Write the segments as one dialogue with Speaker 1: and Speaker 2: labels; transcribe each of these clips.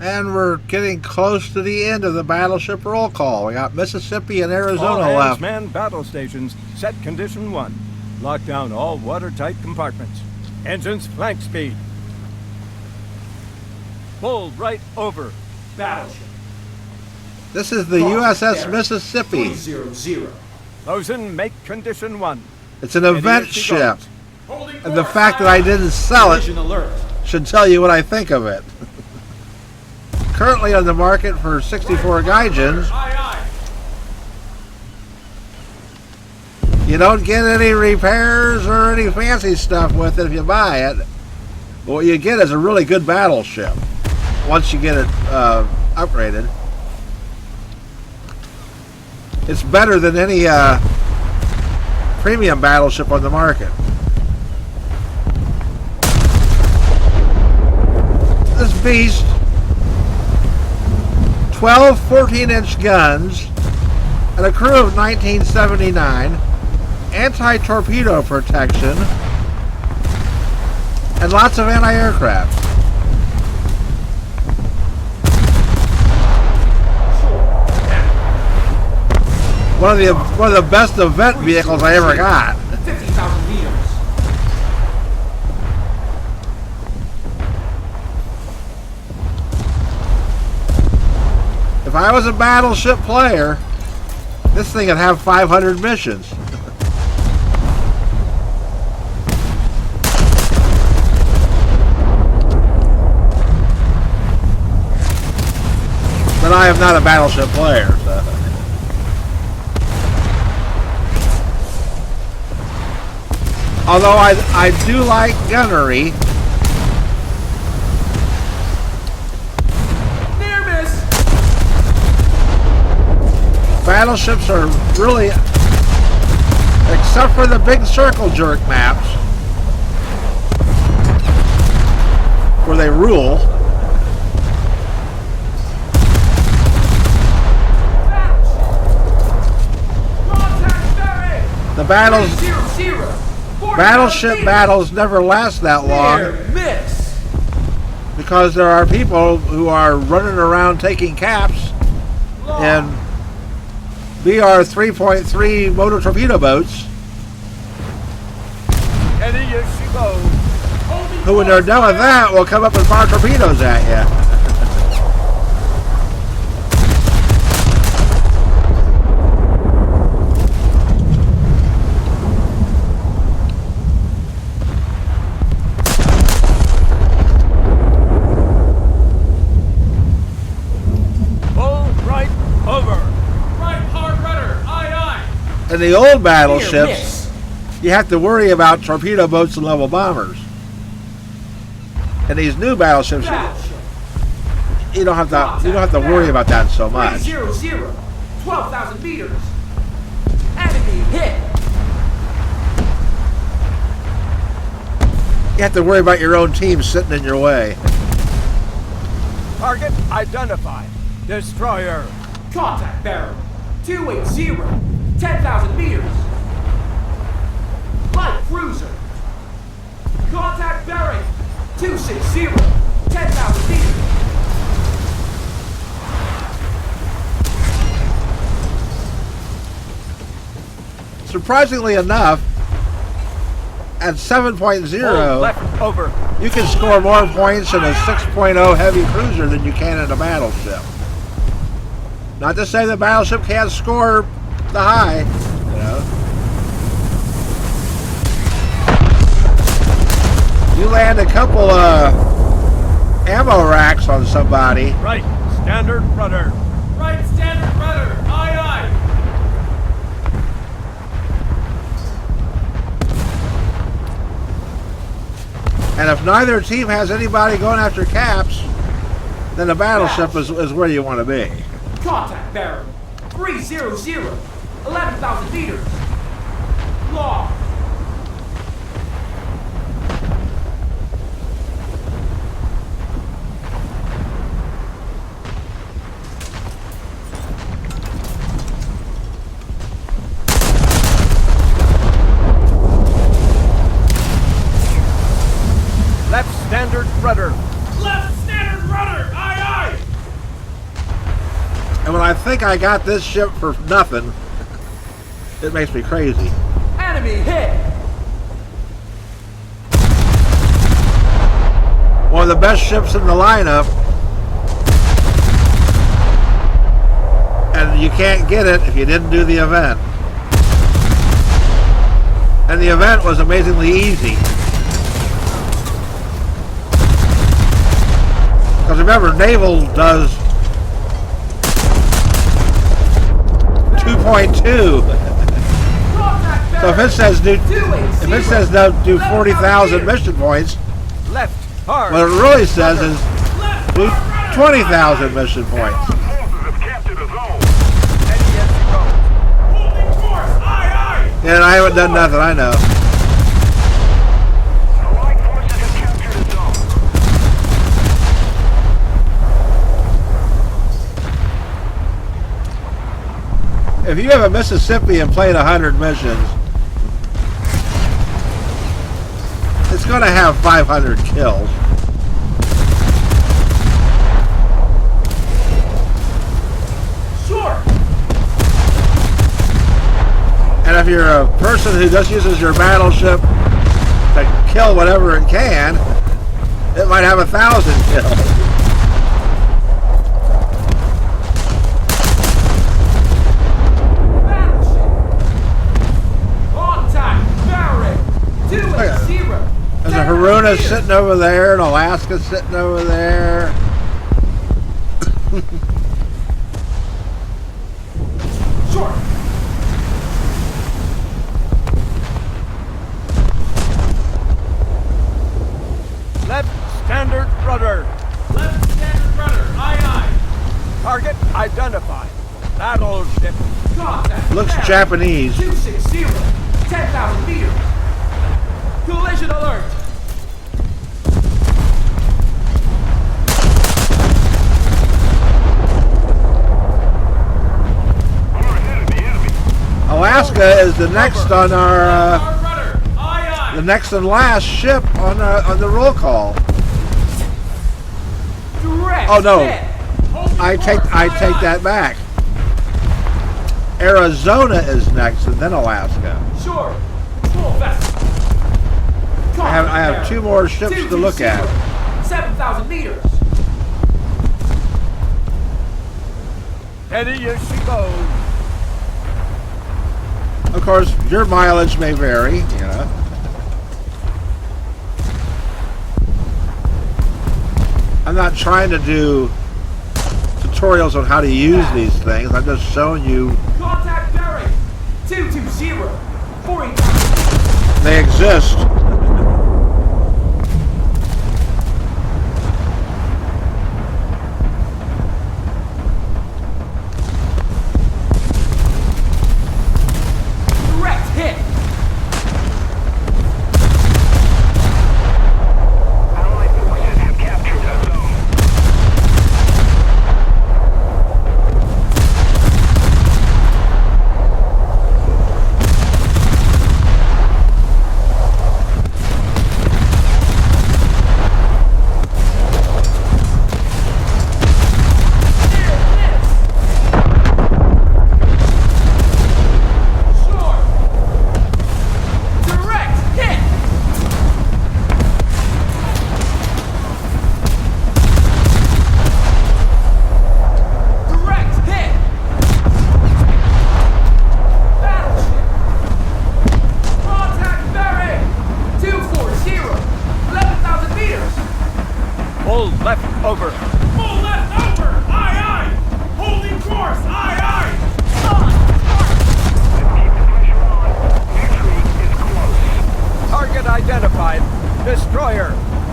Speaker 1: And we're getting close to the end of the battleship roll call. We got Mississippi and Arizona
Speaker 2: all
Speaker 1: left.
Speaker 2: hands man battle stations. Set condition 1. Lock down all watertight compartments. Engines flank speed. Bull right over.
Speaker 3: Battleship.
Speaker 1: This is the USS Mississippi.
Speaker 3: 300.
Speaker 2: Bosun, make condition 1.
Speaker 1: It's an event ship. And the fact that I didn't sell it
Speaker 3: Collision alert.
Speaker 1: should tell you what I think of it. Currently on the market for 64 gaijins.
Speaker 3: Aye,
Speaker 1: You don't get any repairs or any fancy stuff with it if you buy it. But what you get is a really good battleship once you get it upgraded. It's better than any premium battleship on the market. This beast, 12 14-inch guns and a crew of 1979, anti-torpedo protection, and lots of anti-aircraft. One of the best event vehicles I ever got.
Speaker 3: 50,000 meters.
Speaker 1: If I was a battleship player, this thing would have 500 missions. But I am not a battleship player, so. Although I do like gunnery.
Speaker 3: Near miss.
Speaker 1: Battleships are really, except for the big circle jerk maps, where they rule. The battles, battleship battles never last that long
Speaker 3: Miss.
Speaker 1: because there are people who are running around taking caps in BR 3.3 motor torpedo boats,
Speaker 2: Steady as she goes.
Speaker 1: who when they're done with that will come up and fire torpedoes at you. In the old battleships, you have to worry about torpedo boats and level bombers. In these new battleships, you don't have to worry about that so much.
Speaker 3: 300. 12,000 meters. Enemy hit.
Speaker 1: You have to worry about your own team sitting in your way.
Speaker 2: Target identified. Destroyer.
Speaker 3: Contact bearer. 280. 10,000 meters. Light cruiser. Contact bearing. 260. 10,000 meters.
Speaker 1: Surprisingly enough, at 7.0,
Speaker 2: Left over.
Speaker 1: you can score more points in a 6.0 heavy cruiser than you can in a battleship. Not to say the battleship can't score the high, you know. You land a couple ammo racks on somebody.
Speaker 2: Right. Standard rudder.
Speaker 3: Right standard rudder. Aye, aye.
Speaker 1: And if neither team has anybody going after caps, then the battleship is where you want to be.
Speaker 3: Contact bearer. 300. 11,000 meters. Law.
Speaker 2: Left standard rudder.
Speaker 3: Left standard rudder. Aye, aye.
Speaker 1: And when I think I got this ship for nothing, it makes me crazy.
Speaker 3: Enemy hit.
Speaker 1: One of the best ships in the lineup. And you can't get it if you didn't do the event. And the event was amazingly easy. Because remember, Naval does 2.2. So if it says do 40,000 mission points,
Speaker 2: Left hard.
Speaker 1: what it really says is do 20,000 mission points. And I haven't done nothing, I know. If you have a Mississippi and played 100 missions, it's going to have 500 kills.
Speaker 3: Sure.
Speaker 1: And if you're a person who just uses your battleship to kill whatever it can, it might have 1,000 kills. There's a Haruna sitting over there, and Alaska sitting over there.
Speaker 3: Sure.
Speaker 2: Left standard rudder.
Speaker 3: Left standard rudder. Aye, aye.
Speaker 2: Target identified. Battleship.
Speaker 3: Contact.
Speaker 1: Looks
Speaker 3: bearing.
Speaker 1: Japanese.
Speaker 3: 260. 10,000 meters. Collision alert.
Speaker 1: Alaska is the next on our,
Speaker 3: Rudder. Aye, aye.
Speaker 1: the next and last ship on the roll call.
Speaker 3: Direct
Speaker 1: Oh no,
Speaker 3: hit. Hold
Speaker 1: I
Speaker 3: course.
Speaker 1: take
Speaker 3: Aye, aye.
Speaker 1: that back. Arizona is next, and then Alaska.
Speaker 3: Sure. Full vessel.
Speaker 1: I have two more ships to look at.
Speaker 3: 7,000 meters.
Speaker 2: Steady as she goes.
Speaker 1: Of course, your mileage may vary, you know. I'm not trying to do tutorials on how to use these things. I'm just showing you
Speaker 3: Contact bearing. 220. 40,000.
Speaker 1: they exist.
Speaker 3: Direct hit.
Speaker 4: Allied forces have captured a zone.
Speaker 3: Sure. Direct hit. Direct hit. Battleship. Contact bearing. 240. 11,000 meters.
Speaker 2: Full left over.
Speaker 3: Full left over. Aye, aye. Holding course. Aye, aye.
Speaker 4: Keep the pressure on. Retreat is close.
Speaker 2: Target identified. Destroyer.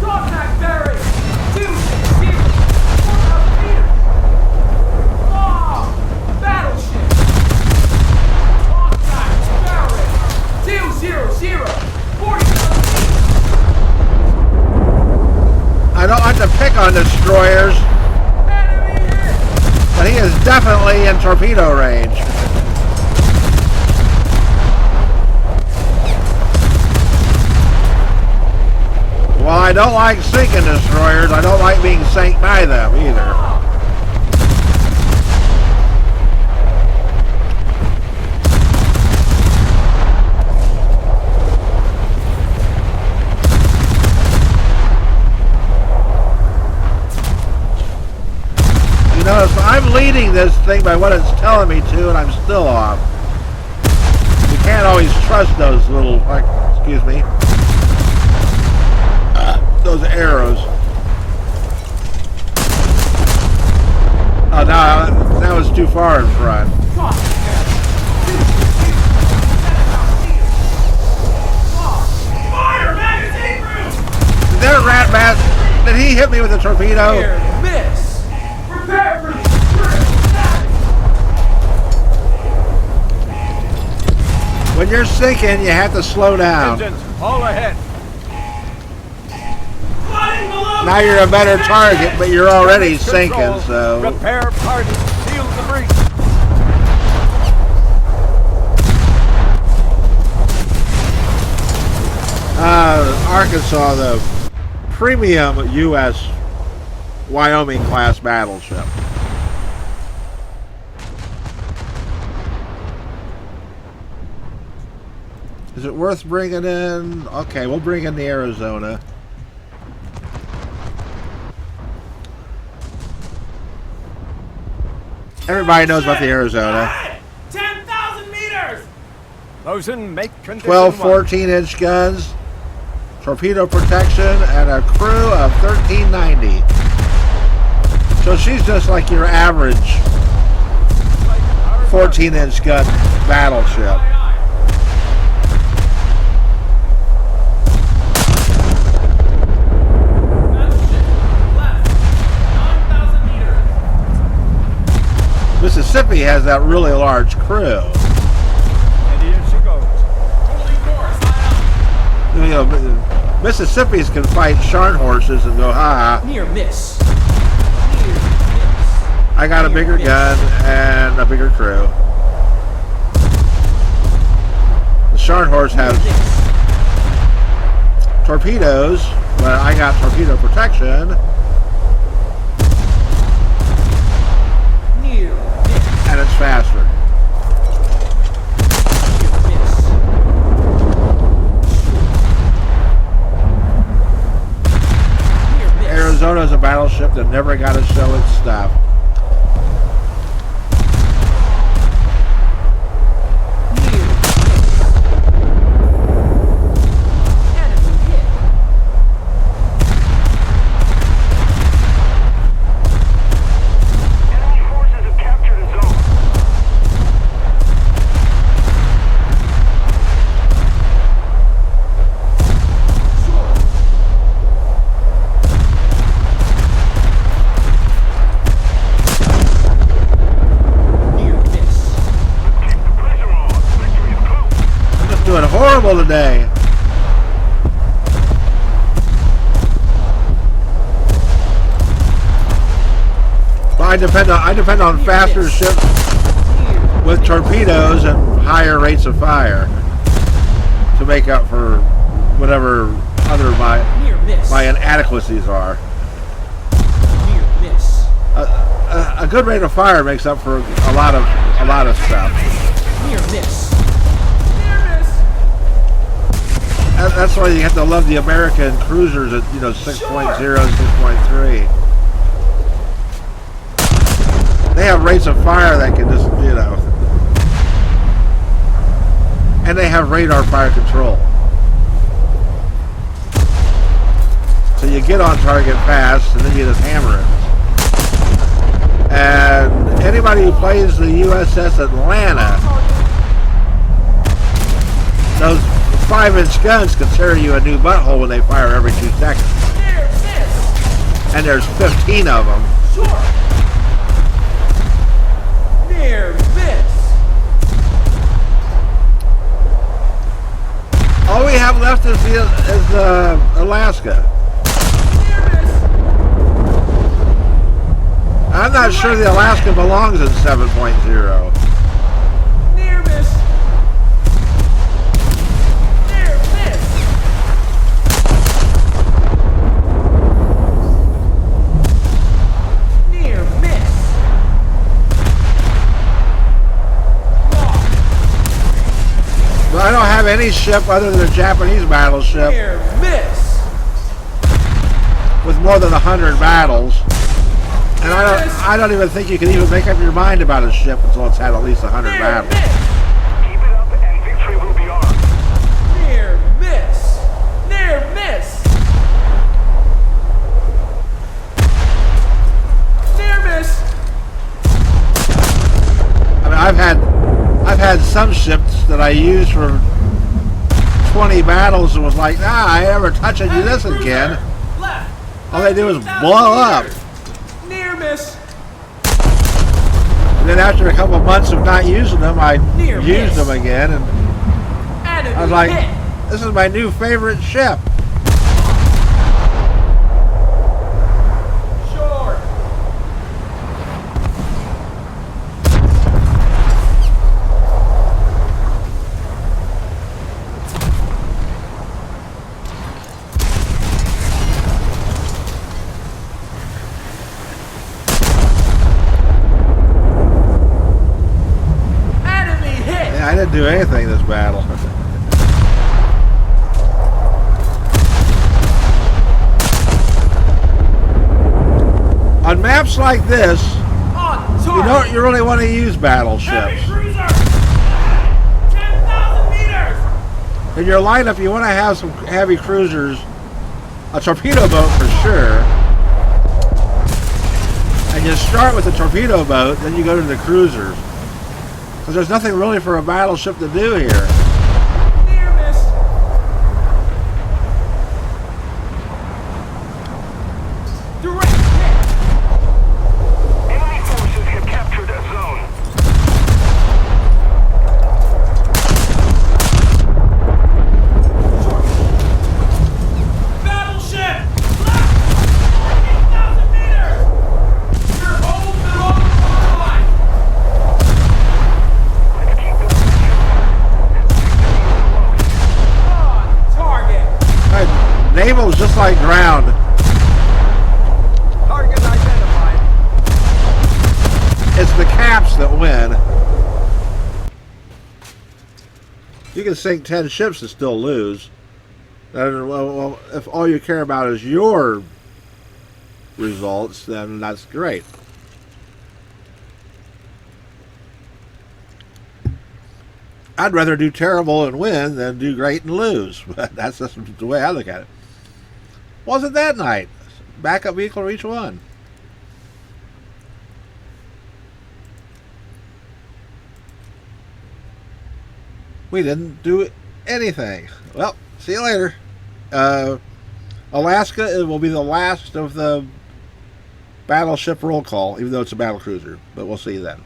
Speaker 3: Contact bearing. 260. 4,000 meters. Long. Battleship. Contact bearing. 200. 40,000 meters.
Speaker 1: I don't like to pick on destroyers,
Speaker 3: Enemy hit.
Speaker 1: but he is definitely in torpedo range. While I don't like sinking destroyers, I don't like being sank by them either. this thing by what it's telling me to, and I'm still off. You can't always trust those little, like, excuse me, those arrows. Oh, no, that was too far in front.
Speaker 3: Fire! Magazine room!
Speaker 1: Did that rat bat, did he hit me with a torpedo?
Speaker 3: Near miss! Prepare for the
Speaker 1: When you're sinking, you have to slow down.
Speaker 2: Engines, all ahead.
Speaker 3: flooding below!
Speaker 1: Now you're a better target, but you're already sinking,
Speaker 2: Control.
Speaker 1: so.
Speaker 2: Repair party. Seal the breach.
Speaker 1: Arkansas, the premium U.S. Wyoming class battleship. Is it worth bringing in? Okay, we'll bring in the Arizona. Everybody knows about the Arizona.
Speaker 3: 10,000 meters!
Speaker 2: Bosun, make condition
Speaker 1: 12
Speaker 2: one.
Speaker 1: 14-inch guns, torpedo protection, and a crew of 1390. So she's just like your average 14-inch gun battleship. Mississippi has that really large crew.
Speaker 2: And here she goes.
Speaker 1: You know, Mississippi's can fight Sharn horses and go, ha.
Speaker 3: Near miss. Near miss.
Speaker 1: I got a bigger gun and a bigger crew. The Sharn horse has torpedoes, but I got torpedo protection.
Speaker 3: Near miss.
Speaker 1: And it's faster. Arizona's a battleship that never got to show its stuff.
Speaker 4: Enemy forces have captured a zone.
Speaker 3: Near miss.
Speaker 4: Keep the pressure on. Victory is close.
Speaker 1: I'm just doing horrible today. Well, I depend on faster ships with torpedoes and higher rates of fire to make up for whatever other
Speaker 3: Near miss.
Speaker 1: my inadequacies are.
Speaker 3: Near miss.
Speaker 1: A good rate of fire makes up for a lot of stuff.
Speaker 3: Near miss. Near miss.
Speaker 1: That's why you have to love the American cruisers at 6.0, 6.3. They have rates of fire that can just and they have radar fire control. So you get on target fast and then you just hammer it. And anybody who plays the USS Atlanta, those 5-inch guns can tear you a new butthole when they fire every 2 seconds.
Speaker 3: Near miss.
Speaker 1: And there's 15 of them.
Speaker 3: Short. Near miss.
Speaker 1: All we have left is Alaska.
Speaker 3: Near miss.
Speaker 1: I'm not sure the Alaska belongs in 7.0.
Speaker 3: Near miss. Near miss. Near miss.
Speaker 1: But I don't have any ship other than a Japanese battleship
Speaker 3: Near miss.
Speaker 1: with more than 100 battles. And And I don't even think you can even make up your mind about a ship until it's had at least 100
Speaker 3: Near
Speaker 1: battles.
Speaker 3: miss.
Speaker 4: Keep it up and victory will be ours.
Speaker 3: Near miss. Near miss. Near miss.
Speaker 1: I mean, I've had some ships that I used for 20 battles and was like, I never touch it, do this
Speaker 3: Enemy
Speaker 1: again.
Speaker 3: cruiser. Left.
Speaker 1: All they do is
Speaker 3: 13,000
Speaker 1: blow up.
Speaker 3: meters. Near miss.
Speaker 1: And then after a couple of months of not using them, I
Speaker 3: Near
Speaker 1: used
Speaker 3: miss.
Speaker 1: them again, and
Speaker 3: Enemy
Speaker 1: I was like,
Speaker 3: hit.
Speaker 1: this is my new favorite ship.
Speaker 3: Short. Enemy hit.
Speaker 1: Yeah, I didn't do anything this battle. On maps like this,
Speaker 3: On
Speaker 1: you
Speaker 3: target.
Speaker 1: don't you really want to use
Speaker 3: Heavy
Speaker 1: battleships.
Speaker 3: cruiser. 10,000 meters.
Speaker 1: In your lineup, you want to have some heavy cruisers, a torpedo boat for sure. And you start with the torpedo boat, then you go to the cruisers. Because there's nothing really for a battleship to do here.
Speaker 3: Near miss. Direct hit.
Speaker 4: Enemy forces have captured a zone.
Speaker 3: Short. Battleship. Left. 8,000 meters. You're holding the wrong line.
Speaker 4: Let's keep the
Speaker 3: On target.
Speaker 1: Naval's just like ground.
Speaker 2: Target identified.
Speaker 1: It's the caps that win. You can sink 10 ships and still lose. Well, if all you care about is your results, then that's great. I'd rather do terrible and win than do great and lose. But that's just the way I look at it. Wasn't that night? Backup vehicle for each one. We didn't do anything. Well, see you later. Alaska, it will be the last of the battleship roll call, even though it's a battle cruiser. But we'll see you then.